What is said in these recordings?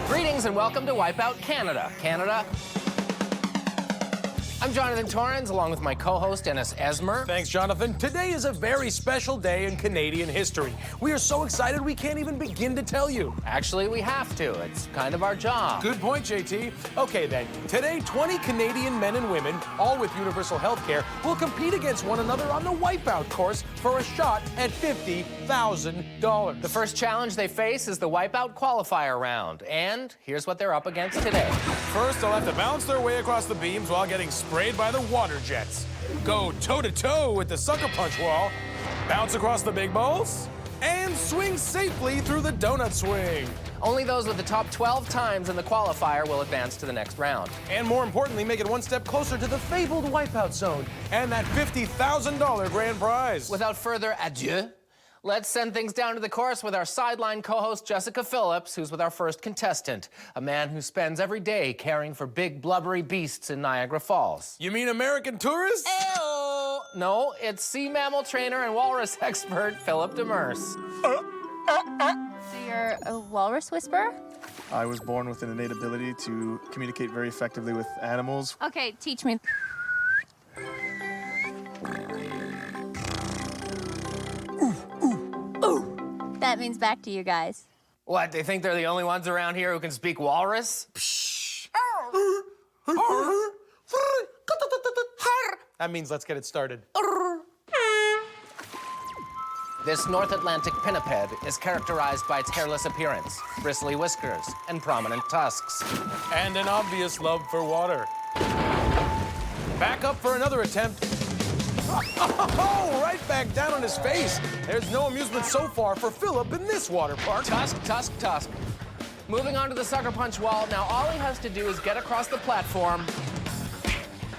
Greetings and welcome to Wipeout Canada. I'm Jonathan Torrens, along with my co-host, Dennis Esmer. Thanks, Jonathan. Today is a very special day in Canadian history. We are so excited we can't even begin to tell you. Actually, we have to. It's kind of our job. Good point, JT. Okay, then. Today, 20 Canadian men and women, all with universal health care, will compete against one another on the Wipeout course for a shot at $50,000. The first challenge they face is the Wipeout qualifier round. And here's what they're up against today. First, they'll have to bounce their way across the beams while getting sprayed by the water jets. Go toe-to-toe with the sucker punch wall, bounce across the big balls, and swing safely through the donut swing. Only those with the top 12 times in the qualifier will advance to the next round. And more importantly, make it one step closer to the fabled Wipeout zone and that $50,000 grand prize. Without further ado, let's send things down to the course with our sideline co-host, Jessica Phillips, who's with our first contestant, a man who spends every day caring for big, blubbery beasts in Niagara Falls. You mean American tourists? Ew. No, it's sea mammal trainer and walrus expert, Philip Demerse. So you're a Walrus Whisperer? I was born with an innate ability to communicate very effectively with animals. Okay, teach me. That means back to you guys. What, they think they're the only ones around here who can speak walrus? That means let's get it started. This North Atlantic pinniped is characterized by its hairless appearance, bristly whiskers, and prominent tusks. And an obvious love for water. Back up for another attempt. Oh, right back down on his face. There's no amusement so far for Philip in this water park. Tusk, tusk, tusk. Moving on to the sucker punch wall. Now all he has to do is get across the platform.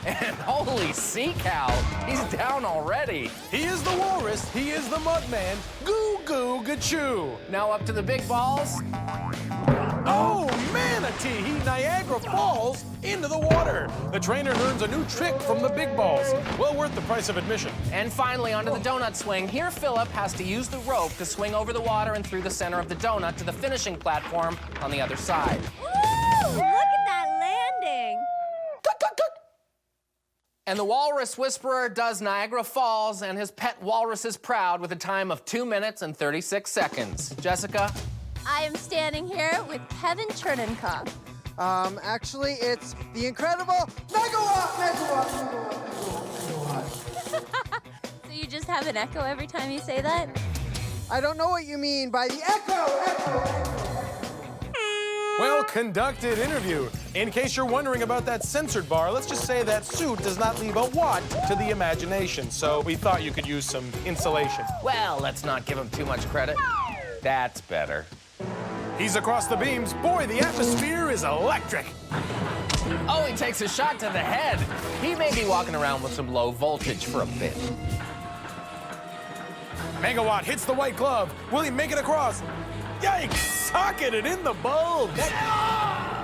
And holy sea cow, he's down already. He is the walrus, he is the mud man. Goo goo gachoo. Now up to the big balls. Oh, manatee, he Niagara Falls into the water. The trainer learns a new trick from the big balls. Well worth the price of admission. And finally onto the donut swing. Here Philip has to use the rope to swing over the water and through the center of the donut to the finishing platform on the other side. Woo! Look at that landing. And the Walrus Whisperer does Niagara Falls and his pet walruses proud with a time of 2 minutes and 36 seconds. Jessica? I am standing here with Kevin Chernob. Actually, it's the incredible megawatt. So you just have an echo every time you say that? I don't know what you mean by the echo. Well conducted interview. In case you're wondering about that censored bar, let's just say that suit does not leave a watt to the imagination, so we thought you could use some insulation. Well, let's not give him too much credit. That's better. He's across the beams. Boy, the atmosphere is electric. Oh, he takes a shot to the head. He may be walking around with some low voltage for a bit. Megawatt hits the white glove. Will he make it across? Yikes! Socketed in the bulb.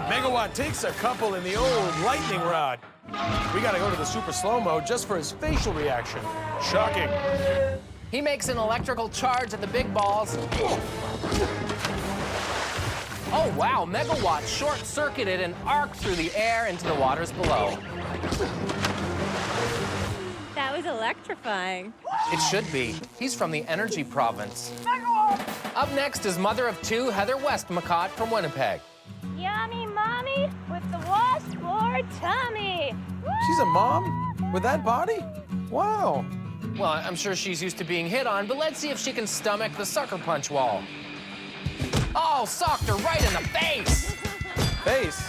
Megawatt takes a couple in the old lightning rod. We gotta go to the super slow-mo just for his facial reaction. Shocking. He makes an electrical charge at the big balls. Oh, wow, Megawatt short-circuited and arced through the air into the waters below. That was electrifying. It should be. He's from the Energy Province. Up next is mother of two, Heather Westmacott from Winnipeg. Yummy mommy with the washboard tummy. She's a mom? With that body? Wow. Well, I'm sure she's used to being hit on, but let's see if she can stomach the sucker punch wall. Oh, socked her right in the face. Face?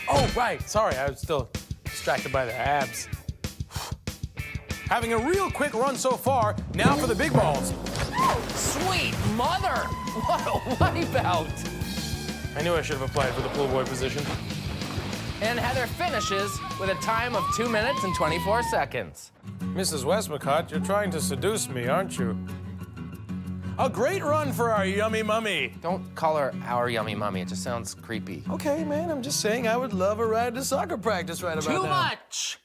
Oh, right. Sorry, I was still distracted by the abs. Having a real quick run so far. Now for the big balls. Sweet mother! What a wipeout! I knew I should have applied for the pool boy position. And Heather finishes with a time of 2 minutes and 24 seconds. Mrs. Westmacott, you're trying to seduce me, aren't you? A great run for our yummy mummy. Don't call her our yummy mummy. It just sounds creepy. Okay, man, I'm just saying I would love a ride to soccer practice right about now. Too much!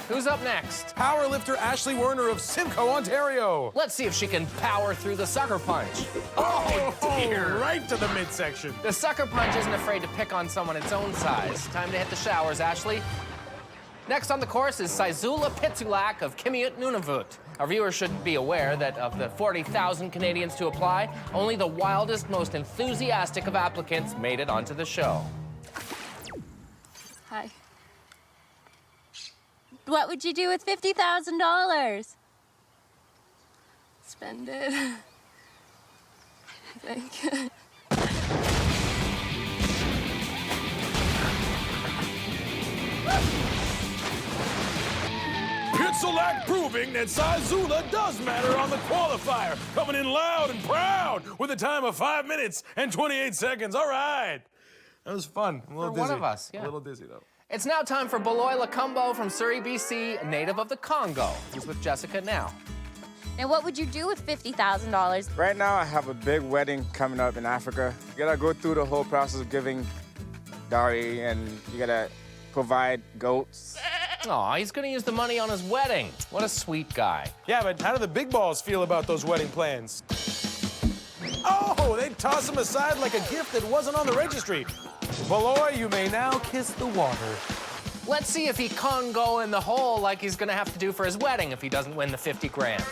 Who's up next? Powerlifter Ashley Werner of Simcoe, Ontario. Let's see if she can power through the sucker punch. Oh, dear. Right to the midsection. The sucker punch isn't afraid to pick on someone its own size. Time to hit the showers, Ashley. Next on the course is Saizula Pitsulak of Kimiut Nunavut. Our viewers should be aware that of the 40,000 Canadians to apply, only the wildest, most enthusiastic of applicants made it onto the show. Hi. What would you do with $50,000? Spend it. I think. Pitsulak proving that Saizula does matter on the qualifier. Coming in loud and proud with a time of 5 minutes and 28 seconds. All right. That was fun. A little For dizzy. one of us, yeah. A little dizzy, though. It's now time for Baloya Lakumbo from Surrey, BC, a native of the Congo, who's with Jessica now. Now, what would you do with $50,000? Right now, I have a big wedding coming up in Africa. You gotta go through the whole process of giving dowry, and you gotta provide goats. Aw, he's gonna use the money on his wedding. What a sweet guy. Yeah, but how do the big balls feel about those wedding plans? Oh, they toss them aside like a gift that wasn't on the registry. Baloya, you may now kiss the water. Let's see if he can go in the hole like he's gonna have to do for his wedding if he doesn't win the 50 grand.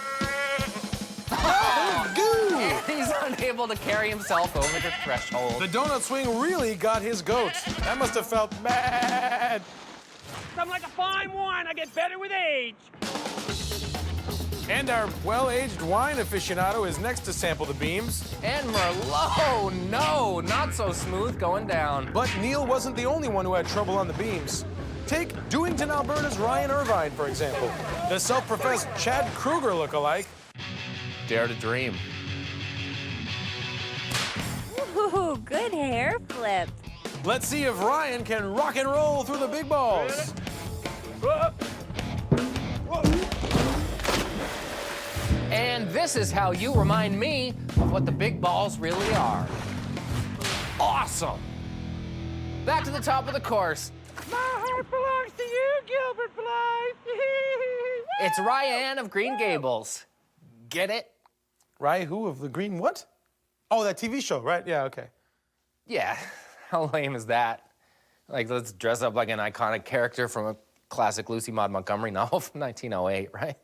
Oh, He's unable to carry himself over the threshold. the donut swing really got his goat. That must have felt bad. I'm like a fine wine. I get better with age. And our well-aged wine aficionado is next to sample the beams. And Merlot, no, not so smooth going down. But Neil wasn't the only one who had trouble on the beams. Take Dewington, Alberta's Ryan Irvine, for example. The self-professed Chad Kruger lookalike. Dare to dream. Ooh, good hair flip. Let's see if Ryan can rock and roll through the big balls. And this is how you remind me of what the big balls really are. Awesome. Back to the top of the course. My heart belongs to you, Gilbert Blythe. It's Ryan of Green Gables. Get it? Ryan who of the Green what? Oh, that TV show, right? Yeah, okay. Yeah, how lame is that? Like, let's dress up like an iconic character from a classic Lucy Maud Montgomery novel from 1908, right?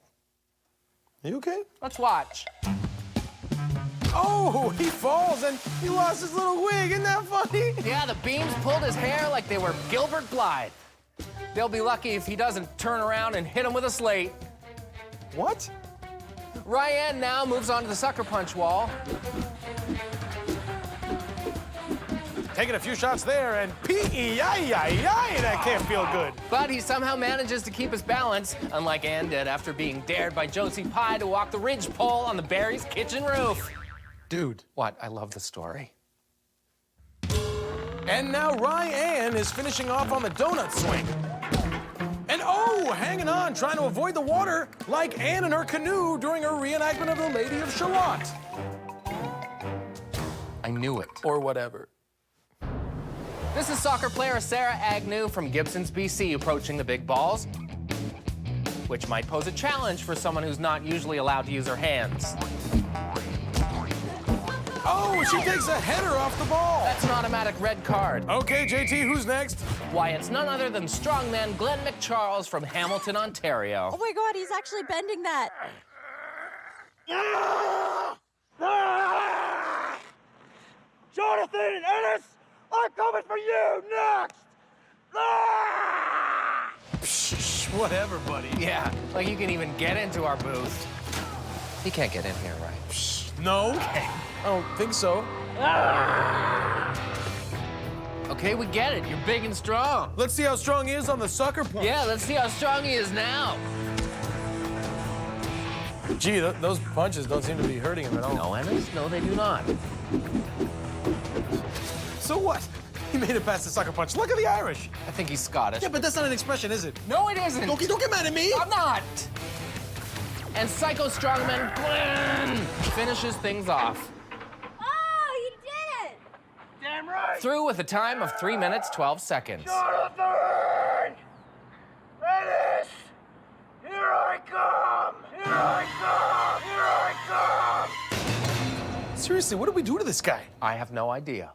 You okay? Let's watch. Oh, he falls and he lost his little wig. Isn't that funny? Yeah, the beams pulled his hair like they were Gilbert Blythe. They'll be lucky if he doesn't turn around and hit him with a slate. What? Ryan now moves on to the sucker punch wall. Taking a few shots there and P-E-I-I-I, that can't feel good. But he somehow manages to keep his balance, unlike Ann did after being dared by Josie Pye to walk the ridge pole on the Barry's kitchen roof. Dude. What? I love the story. And now Ryan is finishing off on the donut swing. And oh, hanging on, trying to avoid the water like Anne in her canoe during her reenactment of the Lady of Shalott. I knew it. Or whatever. This is soccer player Sarah Agnew from Gibsons, BC, approaching the big balls, which might pose a challenge for someone who's not usually allowed to use her hands. Oh, she takes a header off the ball. That's an automatic red card. Okay, JT, who's next? Why, it's none other than strongman Glenn McCharles from Hamilton, Ontario. Oh my God, he's actually bending that. Jonathan and Ennis, I'm coming for you next. Psh, whatever, buddy. Yeah, like you can even get into our booth. You can't get in here, right? No, I don't think so. Okay, we get it. You're big and strong. Let's see how strong he is on the sucker punch. Yeah, let's see how strong he is now. Gee, those punches don't seem to be hurting him at all. No, Ennis, no, they do not. So what? He made it past the sucker punch. Look at the Irish. I think he's Scottish. Yeah, but that's not an expression, is it? No, it isn't. Don't get mad at me. I'm not. And Psycho Strongman Glenn finishes things off. Oh, he did it! Damn right. Through with a time of 3 minutes, 12 seconds. Jonathan! Ennis! come! Here I come! Here I come! Seriously, what do we do to this guy? I have no idea.